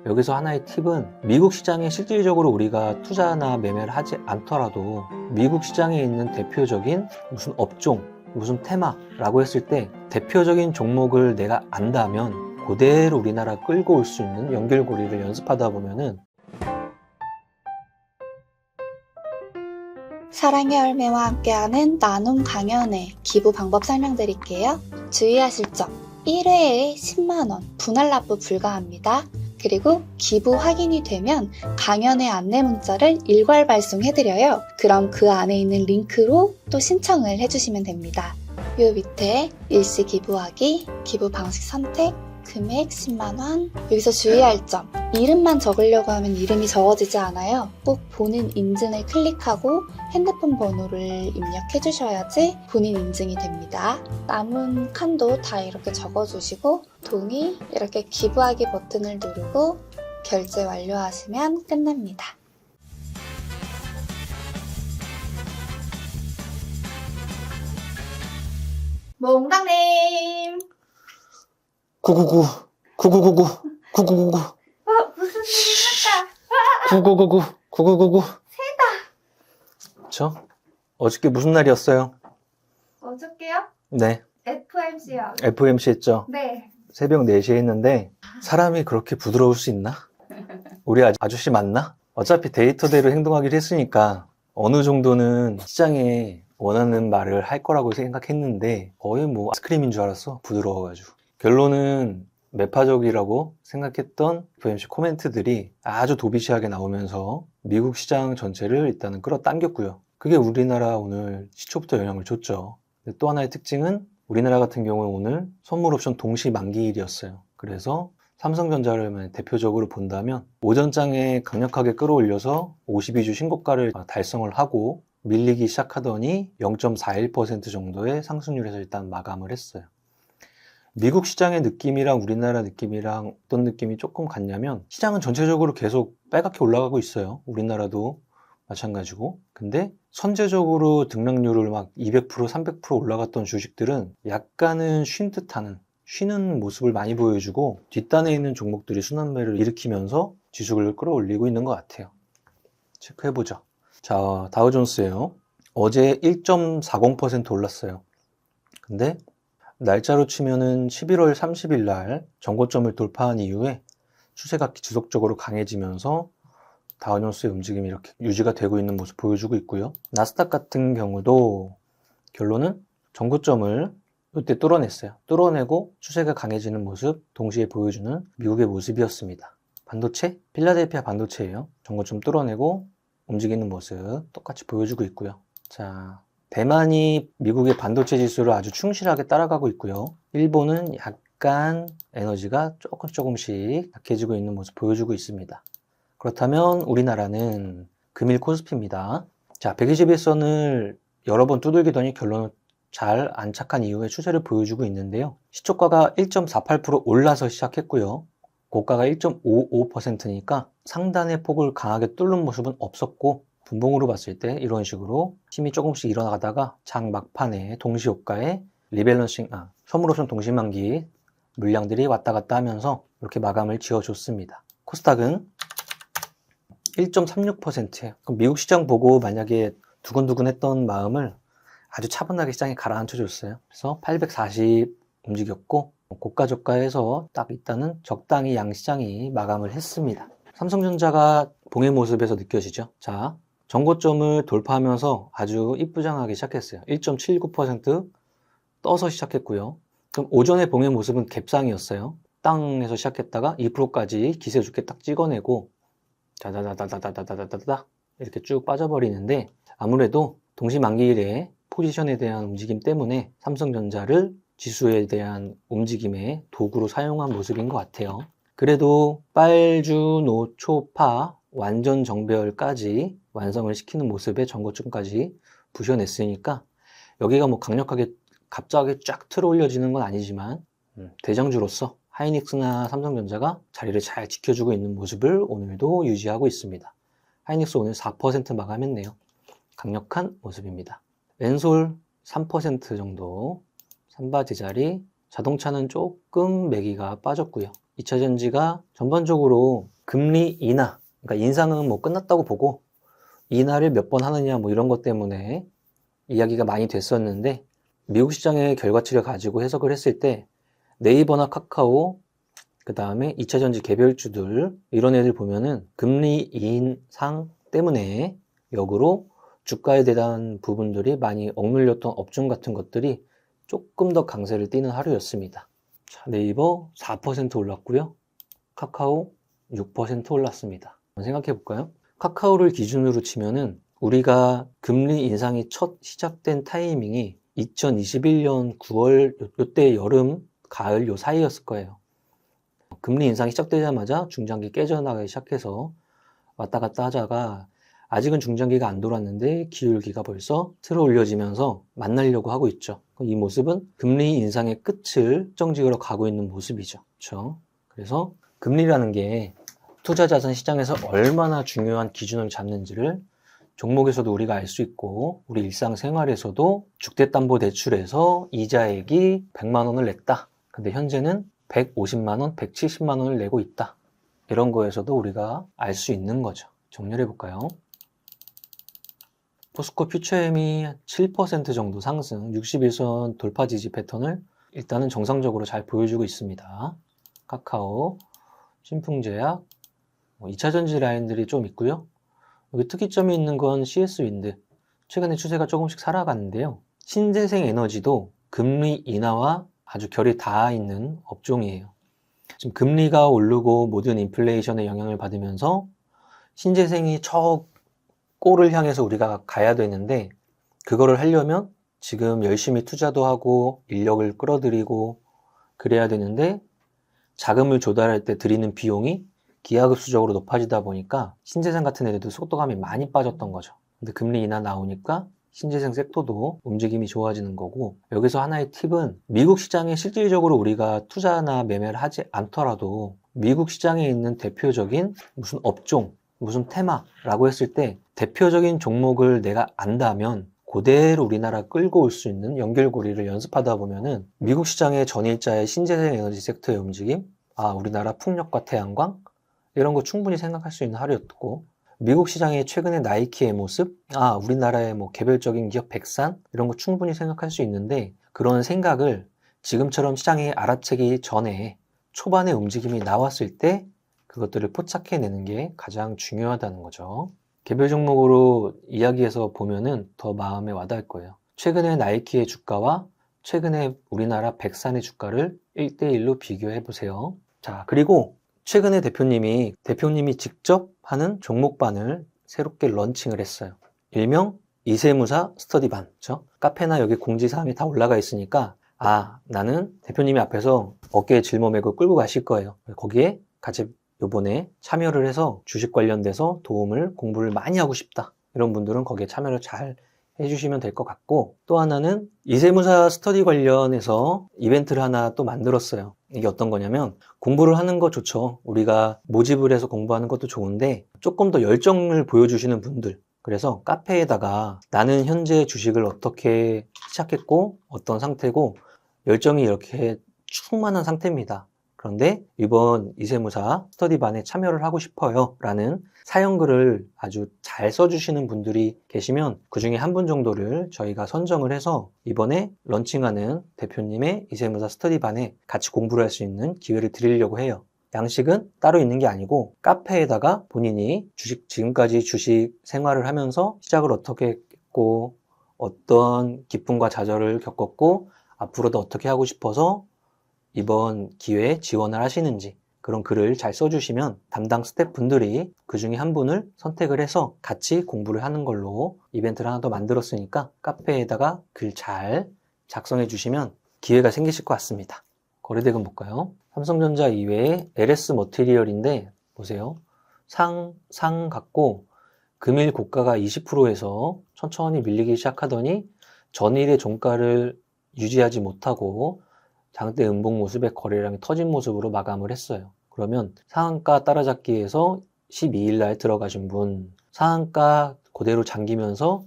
여기서 하나의 팁은 미국 시장에 실질적으로 우리가 투자나 매매를 하지 않더라도 미국 시장에 있는 대표적인 무슨 업종, 무슨 테마라고 했을 때 대표적인 종목을 내가 안다면 그대로 우리나라 끌고 올 수 있는 연결고리를 연습하다 보면은 사랑의 열매와 함께하는 나눔 강연회 기부 방법 설명드릴게요. 주의하실 점 1회에 10만원 분할 납부 불가합니다. 그리고 기부 확인이 되면 강연회 안내 문자를 일괄 발송해드려요. 그럼 그 안에 있는 링크로 또 신청을 해주시면 됩니다. 요 밑에 일시 기부하기, 기부 방식 선택, 금액 10만원. 여기서 주의할 점, 이름만 적으려고 하면 이름이 적어지지 않아요. 꼭 본인 인증을 클릭하고 핸드폰 번호를 입력해 주셔야지 본인 인증이 됩니다. 남은 칸도 다 이렇게 적어주시고 동의, 이렇게 기부하기 버튼을 누르고 결제 완료하시면 끝납니다. 몽당님! 999 9999 9999 무슨 일입니까? 9999 9999 저 어저께 무슨 날이었어요? 어저께요? 네, FMC요. FMC 했죠. 네. 새벽 4시에 했는데 사람이 그렇게 부드러울 수 있나? 우리 아저씨 맞나? 어차피 데이터대로 행동하기로 했으니까 어느 정도는 시장에 원하는 말을 할 거라고 생각했는데 거의 뭐 아이스크림인 줄 알았어. 부드러워가지고. 결론은 매파적이라고 생각했던 FOMC 코멘트들이 아주 도비시하게 나오면서 미국 시장 전체를 일단은 끌어당겼고요. 그게 우리나라 오늘 시초부터 영향을 줬죠. 또 하나의 특징은 우리나라 같은 경우에 오늘 선물 옵션 동시 만기일이었어요. 그래서 삼성전자를 대표적으로 본다면 오전장에 강력하게 끌어올려서 52주 신고가를 달성을 하고 밀리기 시작하더니 0.41% 정도의 상승률에서 일단 마감을 했어요. 미국 시장의 느낌이랑 우리나라 느낌이랑 어떤 느낌이 조금 같냐면 시장은 전체적으로 계속 빨갛게 올라가고 있어요. 우리나라도 마찬가지고. 근데 선제적으로 등락률을 막 200%, 300% 올라갔던 주식들은 약간은 쉬는 모습을 많이 보여주고 뒷단에 있는 종목들이 순환매를 일으키면서 지수를 끌어올리고 있는 것 같아요. 체크해보죠. 자, 다우존스예요. 어제 1.40% 올랐어요. 근데 날짜로 치면은 11월 30일 날 정고점을 돌파한 이후에 추세가 지속적으로 강해지면서 다우존스의 움직임이 이렇게 유지가 되고 있는 모습 보여주고 있고요. 나스닥 같은 경우도 결론은 정고점을 이때 뚫어냈어요. 뚫어내고 추세가 강해지는 모습 동시에 보여주는 미국의 모습이었습니다. 반도체? 필라델피아 반도체예요. 정고점 뚫어내고 움직이는 모습 똑같이 보여주고 있고요. 자, 대만이 미국의 반도체 지수를 아주 충실하게 따라가고 있고요. 일본은 약간 에너지가 조금씩 약해지고 있는 모습 보여주고 있습니다. 그렇다면 우리나라는 금일 코스피입니다. 자, 121선을 여러 번 두들기더니 결론은 잘 안착한 이후에 추세를 보여주고 있는데요. 시초가가 1.48% 올라서 시작했고요. 고가가 1.55%니까 상단의 폭을 강하게 뚫는 모습은 없었고 분봉으로 봤을 때 이런 식으로 힘이 조금씩 일어나다가 장 막판에 동시효과에 리밸런싱, 선물옵션 동시만기 물량들이 왔다 갔다 하면서 이렇게 마감을 지어줬습니다. 코스닥은 1.36%예요. 그럼 미국 시장 보고 만약에 두근두근 했던 마음을 아주 차분하게 시장에 가라앉혀줬어요. 그래서 840 움직였고 고가 저가에서 딱 일단은 적당히 양시장이 마감을 했습니다. 삼성전자가 봉의 모습에서 느껴지죠. 자, 정고점을 돌파하면서 아주 이쁘장하게 시작했어요. 1.79% 떠서 시작했고요. 그럼 오전에 봉의 모습은 갭상이었어요. 땅에서 시작했다가 2%까지 기세 좋게 딱 찍어내고 다다다다다다다다다 이렇게 쭉 빠져버리는데 아무래도 동시만기일에 포지션에 대한 움직임 때문에 삼성전자를 지수에 대한 움직임의 도구로 사용한 모습인 것 같아요. 그래도 빨주, 노, 초, 파 완전 정배열까지 완성을 시키는 모습에 정고점까지 부셔냈으니까 여기가 뭐 강력하게 갑자기 쫙 틀어 올려지는 건 아니지만 대장주로서 하이닉스나 삼성전자가 자리를 잘 지켜주고 있는 모습을 오늘도 유지하고 있습니다. 하이닉스 오늘 4% 마감했네요. 강력한 모습입니다. 엔솔 3% 정도 삼바 제자리, 자동차는 조금 매기가 빠졌고요. 2차전지가 전반적으로 금리 인하, 그러니까 인상은 뭐 끝났다고 보고 인하를 몇 번 하느냐 뭐 이런 것 때문에 이야기가 많이 됐었는데, 미국 시장의 결과치를 가지고 해석을 했을 때 네이버나 카카오, 그 다음에 2차전지 개별주들 이런 애들 보면은 금리 인상 때문에 역으로 주가에 대한 부분들이 많이 억눌렸던 업종 같은 것들이 조금 더 강세를 띠는 하루였습니다. 자, 네이버 4% 올랐고요. 카카오 6% 올랐습니다. 생각해 볼까요? 카카오를 기준으로 치면은 우리가 금리 인상이 첫 시작된 타이밍이 2021년 9월 요때 여름, 가을 요 사이였을 거예요. 금리 인상이 시작되자마자 중장기 깨져나가기 시작해서 왔다 갔다 하다가 아직은 중장기가 안 돌았는데 기울기가 벌써 틀어 올려지면서 만나려고 하고 있죠. 이 모습은 금리 인상의 끝을 확정지으러 가고 있는 모습이죠. 그렇죠? 그래서 금리라는 게 투자자산 시장에서 얼마나 중요한 기준을 잡는지를 종목에서도 우리가 알 수 있고, 우리 일상생활에서도 주택담보대출에서 이자액이 100만 원을 냈다. 근데 현재는 150만 원, 170만 원을 내고 있다. 이런 거에서도 우리가 알 수 있는 거죠. 정리를 해볼까요? 포스코 퓨처엠이 7% 정도 상승, 61선 돌파 지지 패턴을 일단은 정상적으로 잘 보여주고 있습니다. 카카오, 신풍제약, 2차전지 라인들이 좀 있고요. 여기 특이점이 있는 건 CS윈드. 최근에 추세가 조금씩 살아가는데요. 신재생 에너지도 금리 인하와 아주 결이 닿아 있는 업종이에요. 지금 금리가 오르고 모든 인플레이션의 영향을 받으면서 신재생이 저 골을 향해서 우리가 가야 되는데, 그거를 하려면 지금 열심히 투자도 하고 인력을 끌어들이고 그래야 되는데, 자금을 조달할 때 들이는 비용이 기하급수적으로 높아지다 보니까 신재생 같은 애들도 속도감이 많이 빠졌던 거죠. 근데 금리 인하 나오니까 신재생 섹터도 움직임이 좋아지는 거고, 여기서 하나의 팁은 미국 시장에 실질적으로 우리가 투자나 매매를 하지 않더라도 미국 시장에 있는 대표적인 무슨 업종, 무슨 테마라고 했을 때 대표적인 종목을 내가 안다면 그대로 우리나라 끌고 올 수 있는 연결고리를 연습하다 보면은 미국 시장의 전일자의 신재생 에너지 섹터의 움직임, 우리나라 풍력과 태양광 이런 거 충분히 생각할 수 있는 하루였고, 미국 시장의 최근의 나이키의 모습, 우리나라의 뭐 개별적인 기업 백산 이런 거 충분히 생각할 수 있는데, 그런 생각을 지금처럼 시장이 알아채기 전에 초반에 움직임이 나왔을 때 그것들을 포착해내는 게 가장 중요하다는 거죠. 개별 종목으로 이야기해서 보면은 더 마음에 와닿을 거예요. 최근에 나이키의 주가와 최근에 우리나라 백산의 주가를 1대1로 비교해 보세요. 자, 그리고 최근에 대표님이 직접 하는 종목반을 새롭게 런칭을 했어요. 일명 이세무사 스터디반. 그렇죠? 카페나 여기 공지사항이 다 올라가 있으니까 나는 대표님이 앞에서 어깨에 짊어매고 끌고 가실 거예요. 거기에 같이 요번에 참여를 해서 주식 관련돼서 공부를 많이 하고 싶다. 이런 분들은 거기에 참여를 잘 해주시면 될 것 같고, 또 하나는 이세무사 스터디 관련해서 이벤트를 하나 또 만들었어요. 이게 어떤 거냐면, 공부를 하는 거 좋죠. 우리가 모집을 해서 공부하는 것도 좋은데 조금 더 열정을 보여주시는 분들, 그래서 카페에다가 나는 현재 주식을 어떻게 시작했고 어떤 상태고 열정이 이렇게 충만한 상태입니다. 그런데 이번 이세무사 스터디반에 참여를 하고 싶어요 라는 사연글을 아주 잘 써주시는 분들이 계시면 그 중에 한 분 정도를 저희가 선정을 해서 이번에 런칭하는 대표님의 이세무사 스터디반에 같이 공부를 할 수 있는 기회를 드리려고 해요. 양식은 따로 있는 게 아니고 카페에다가 본인이 지금까지 주식 생활을 하면서 시작을 어떻게 했고 어떤 기쁨과 좌절을 겪었고 앞으로도 어떻게 하고 싶어서 이번 기회에 지원을 하시는지 그런 글을 잘 써주시면 담당 스태프분들이 그 중에 한 분을 선택을 해서 같이 공부를 하는 걸로 이벤트를 하나 더 만들었으니까 카페에다가 글 잘 작성해 주시면 기회가 생기실 것 같습니다. 거래대금 볼까요? 삼성전자 이외에 LS 머티리얼인데 보세요. 상 같고 금일 고가가 20%에서 천천히 밀리기 시작하더니 전일의 종가를 유지하지 못하고 장대 음봉 모습의 거래량이 터진 모습으로 마감을 했어요. 그러면 상한가 따라잡기에서 12일 날 들어가신 분, 상한가 그대로 잠기면서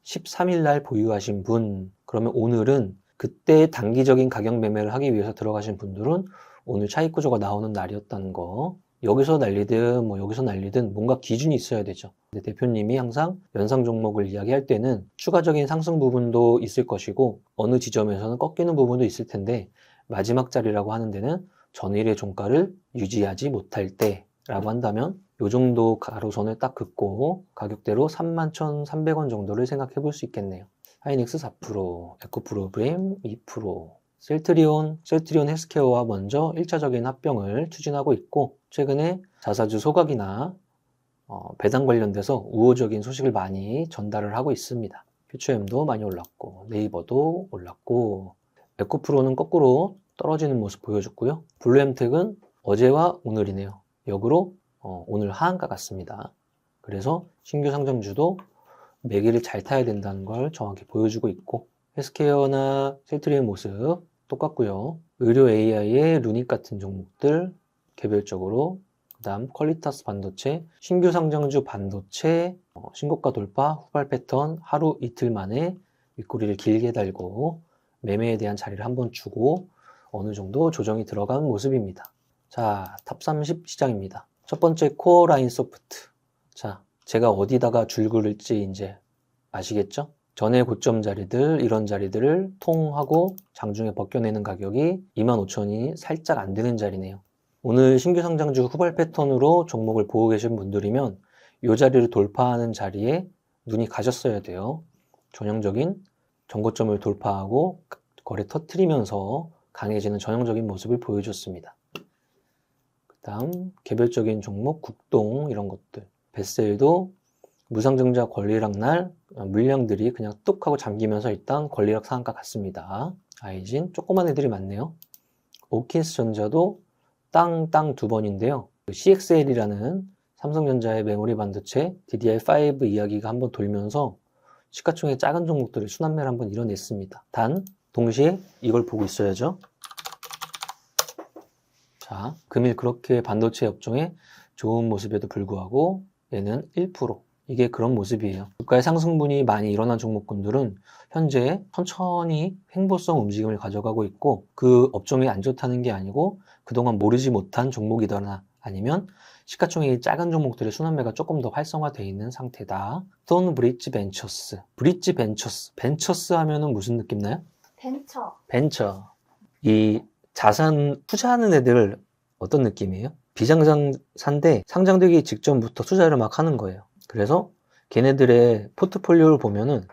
13일 날 보유하신 분, 그러면 오늘은 그때 단기적인 가격 매매를 하기 위해서 들어가신 분들은 오늘 차익 구조가 나오는 날이었다는 거 여기서 날리든 뭐 여기서 날리든 뭔가 기준이 있어야 되죠. 근데 대표님이 항상 연상 종목을 이야기할 때는 추가적인 상승 부분도 있을 것이고 어느 지점에서는 꺾이는 부분도 있을 텐데 마지막 자리라고 하는 데는 전일의 종가를 유지하지 못할 때라고 한다면 이 정도 가로선을 딱 긋고 가격대로 31,300원 정도를 생각해 볼 수 있겠네요. 하이닉스 4%, 에코프로그램 2%, 셀트리온 헬스케어와 먼저 1차적인 합병을 추진하고 있고 최근에 자사주 소각이나 배당 관련돼서 우호적인 소식을 많이 전달을 하고 있습니다. 퓨처엠도 많이 올랐고 네이버도 올랐고 에코프로는 거꾸로 떨어지는 모습 보여줬고요. 블루엠텍은 어제와 오늘이네요. 역으로 오늘 하한가 같습니다. 그래서 신규 상장주도 매기를 잘 타야 된다는 걸 정확히 보여주고 있고 헬스케어나 셀트리온 모습 똑같고요. 의료 AI의 루닉 같은 종목들 개별적으로 그 다음 퀄리타스 반도체, 신규 상장주 반도체 신고가 돌파, 후발 패턴 하루 이틀 만에 윗꼬리를 길게 달고 매매에 대한 자리를 한번 주고 어느 정도 조정이 들어간 모습입니다. 자, 탑 30 시장입니다. 첫 번째 코어라인 소프트. 자, 제가 어디다가 줄 그을지 이제 아시겠죠? 전에 고점 자리들, 이런 자리들을 통하고 장중에 벗겨내는 가격이 25,000원이 살짝 안 되는 자리네요. 오늘 신규 상장주 후발 패턴으로 종목을 보고 계신 분들이면 이 자리를 돌파하는 자리에 눈이 가셨어야 돼요. 전형적인 전고점을 돌파하고 거래 터트리면서 강해지는 전형적인 모습을 보여줬습니다. 그 다음 개별적인 종목, 국동 이런 것들. 베셀도 무상증자 권리락 날 물량들이 그냥 뚝 하고 잠기면서 일단 권리락 상한가 같습니다. 아이진 조그만 애들이 많네요. 오킨스 전자도 땅 두 번인데요. CXL이라는 삼성전자의 메모리 반도체 DDR5 이야기가 한번 돌면서 시가총액 작은 종목들을 순환매를 한번 이뤄냈습니다. 단 동시에 이걸 보고 있어야죠. 자, 금일 그렇게 반도체 업종에 좋은 모습에도 불구하고 얘는 1%. 이게 그런 모습이에요. 주가의 상승분이 많이 일어난 종목군들은 현재 천천히 횡보성 움직임을 가져가고 있고 그 업종이 안 좋다는 게 아니고 그동안 모르지 못한 종목이거나 아니면 시가총액이 작은 종목들의 순환매가 조금 더 활성화되어 있는 상태다. 스톤 브릿지 벤처스. 벤처스 하면은 무슨 느낌 나요? 벤처. 이 자산 투자하는 애들 어떤 느낌이에요? 비상장사인데 상장되기 직전부터 투자를 막 하는 거예요. 그래서 걔네들의 포트폴리오를 보면은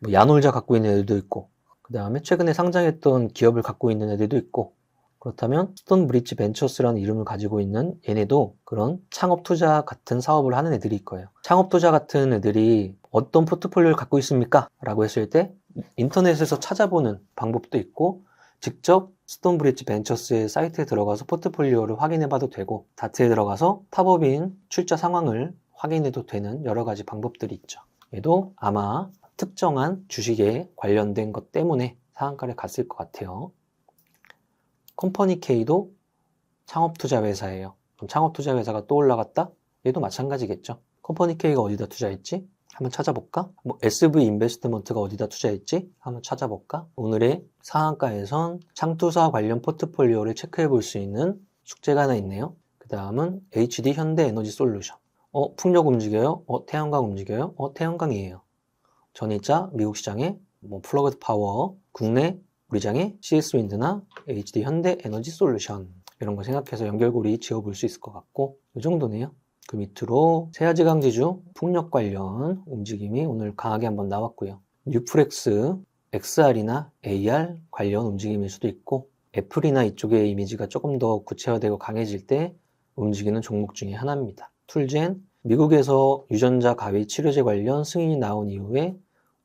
뭐 야놀자 갖고 있는 애들도 있고 그 다음에 최근에 상장했던 기업을 갖고 있는 애들도 있고 그렇다면 스톤 브릿지 벤처스라는 이름을 가지고 있는 얘네도 그런 창업 투자 같은 사업을 하는 애들이 있고요. 창업 투자 같은 애들이 어떤 포트폴리오를 갖고 있습니까? 라고 했을 때 인터넷에서 찾아보는 방법도 있고 직접 스톤 브릿지 벤처스의 사이트에 들어가서 포트폴리오를 확인해 봐도 되고 다트에 들어가서 탑업인 출자 상황을 확인해도 되는 여러 가지 방법들이 있죠. 얘도 아마 특정한 주식에 관련된 것 때문에 상한가를 갔을 것 같아요. 컴퍼니 K도 창업투자회사예요. 그럼 창업투자회사가 또 올라갔다? 얘도 마찬가지겠죠. 컴퍼니 K가 어디다 투자했지? 한번 찾아볼까? 뭐 SV 인베스트먼트가 어디다 투자했지? 한번 찾아볼까? 오늘의 상한가에선 창투사 관련 포트폴리오를 체크해 볼 수 있는 숙제가 하나 있네요. 그 다음은 HD 현대에너지솔루션. 풍력 움직여요? 태양광 움직여요? 태양광이에요. 전일자 미국 시장에 뭐 플러그드 파워, 국내 우리 장에 CS윈드나 HD 현대에너지솔루션 이런 거 생각해서 연결고리 지어볼 수 있을 것 같고 이 정도네요. 그 밑으로 세아지강지주 풍력 관련 움직임이 오늘 강하게 한번 나왔고요. 뉴프렉스, XR이나 AR 관련 움직임일 수도 있고 애플이나 이쪽의 이미지가 조금 더 구체화되고 강해질 때 움직이는 종목 중에 하나입니다. 툴젠, 미국에서 유전자 가위 치료제 관련 승인이 나온 이후에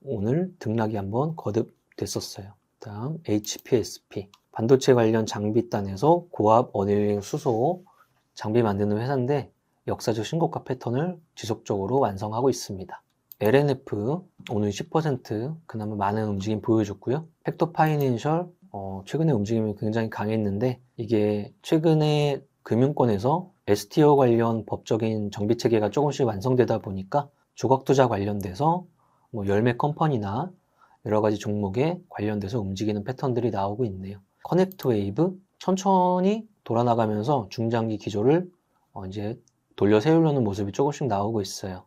오늘 등락이 한번 거듭됐었어요. 다음 HPSP, 반도체 관련 장비단에서 고압 어닐링 수소 장비 만드는 회사인데 역사적 신고가 패턴을 지속적으로 완성하고 있습니다. LNF 오늘 10% 그나마 많은 움직임 보여줬고요. 팩토파이낸셜 최근에 움직임이 굉장히 강했는데 이게 최근에 금융권에서 STO 관련 법적인 정비 체계가 조금씩 완성되다 보니까 조각투자 관련돼서 뭐 열매 컴퍼니나 여러 가지 종목에 관련돼서 움직이는 패턴들이 나오고 있네요. 커넥트 웨이브 천천히 돌아나가면서 중장기 기조를 이제 돌려 세우려는 모습이 조금씩 나오고 있어요.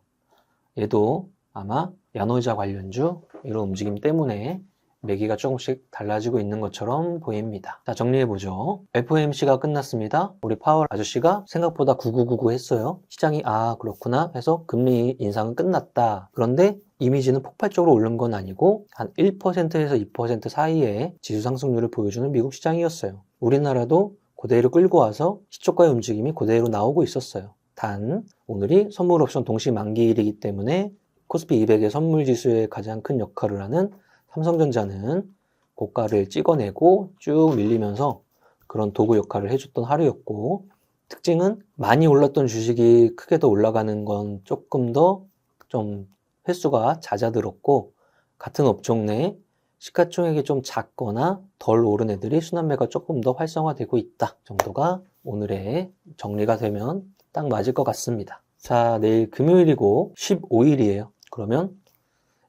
얘도 아마 야노이자 관련주 이런 움직임 때문에 매기가 조금씩 달라지고 있는 것처럼 보입니다. 자, 정리해보죠. FOMC가 끝났습니다. 우리 파월 아저씨가 생각보다 9999 했어요. 시장이 그렇구나 해서 금리 인상은 끝났다. 그런데 이미지는 폭발적으로 오른 건 아니고 한 1%에서 2% 사이에 지수 상승률을 보여주는 미국 시장이었어요. 우리나라도 그대로 끌고 와서 시초가의 움직임이 그대로 나오고 있었어요. 단 오늘이 선물 옵션 동시 만기일이기 때문에 코스피 200의 선물 지수에 가장 큰 역할을 하는 삼성전자는 고가를 찍어내고 쭉 밀리면서 그런 도구 역할을 해줬던 하루였고, 특징은 많이 올랐던 주식이 크게 더 올라가는 건 조금 더 좀 횟수가 잦아들었고, 같은 업종 내 시가총액이 좀 작거나 덜 오른 애들이 순환매가 조금 더 활성화되고 있다 정도가 오늘의 정리가 되면 딱 맞을 것 같습니다. 자, 내일 금요일이고 15일이에요. 그러면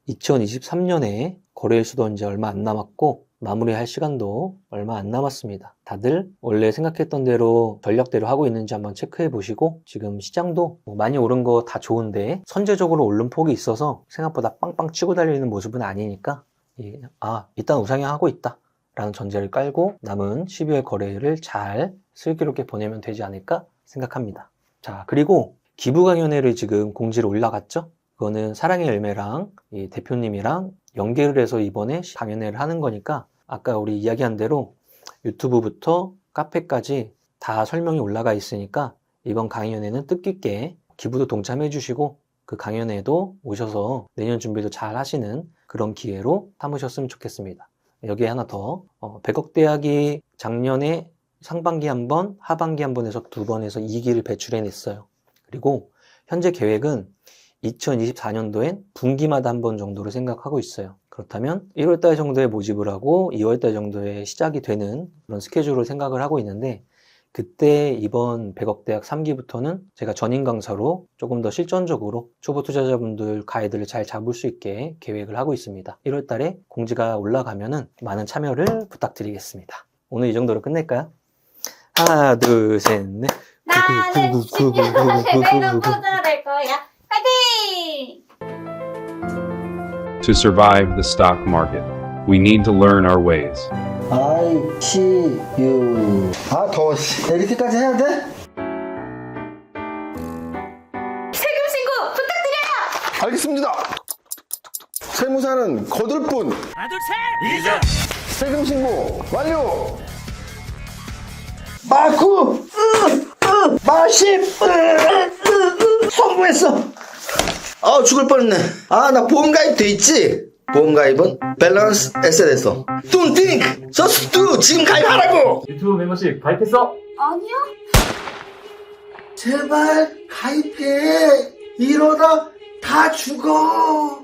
2023년에 거래일 수도 이제 얼마 안 남았고 마무리할 시간도 얼마 안 남았습니다. 다들 원래 생각했던 대로 전략대로 하고 있는지 한번 체크해 보시고, 지금 시장도 많이 오른 거 다 좋은데 선제적으로 오른 폭이 있어서 생각보다 빵빵 치고 달리는 모습은 아니니까 일단 우상향하고 있다 라는 전제를 깔고 남은 12월 거래일을 잘 슬기롭게 보내면 되지 않을까 생각합니다. 자, 그리고 기부강연회를 지금 공지를 올라갔죠? 그거는 사랑의 열매랑 이 대표님이랑 연계를 해서 이번에 강연회를 하는 거니까 아까 우리 이야기한 대로 유튜브부터 카페까지 다 설명이 올라가 있으니까 이번 강연회는 뜻깊게 기부도 동참해 주시고 그 강연회도 오셔서 내년 준비도 잘 하시는 그런 기회로 삼으셨으면 좋겠습니다. 여기에 하나 더, 백억대학이 작년에 상반기 한 번, 하반기 한 번 해서 2번 해서 2기를 배출해 냈어요. 그리고 현재 계획은 2024년도엔 분기마다 한 번 정도로 생각하고 있어요. 그렇다면 1월달 정도에 모집을 하고 2월달 정도에 시작이 되는 그런 스케줄을 생각을 하고 있는데, 그때 이번 백억대학 3기부터는 제가 전임 강사로 조금 더 실전적으로 초보 투자자분들 가이드를 잘 잡을 수 있게 계획을 하고 있습니다. 1월달에 공지가 올라가면은 많은 참여를 부탁드리겠습니다. 오늘 이 정도로 끝낼까요? 하나, 둘, 셋, 넷. 나는 신기하다 제대로 꽂아낼 거야. 파이팅! To survive the stock market, we need to learn our ways. I see you. 더워. 이렇게까지 해야 돼? 세금 신고 부탁드려요. 알겠습니다. 세무사는 거들 뿐. 세금 신고 완료. 마구 마십 성공했어. 죽을 뻔했네. 나 보험가입 돼 있지? 보험가입은 밸런스 에셋에서. Don't think, just do. 지금 가입하라고. 유튜브 멤버십 가입했어? 아니요. 제발 가입해. 이러다 다 죽어.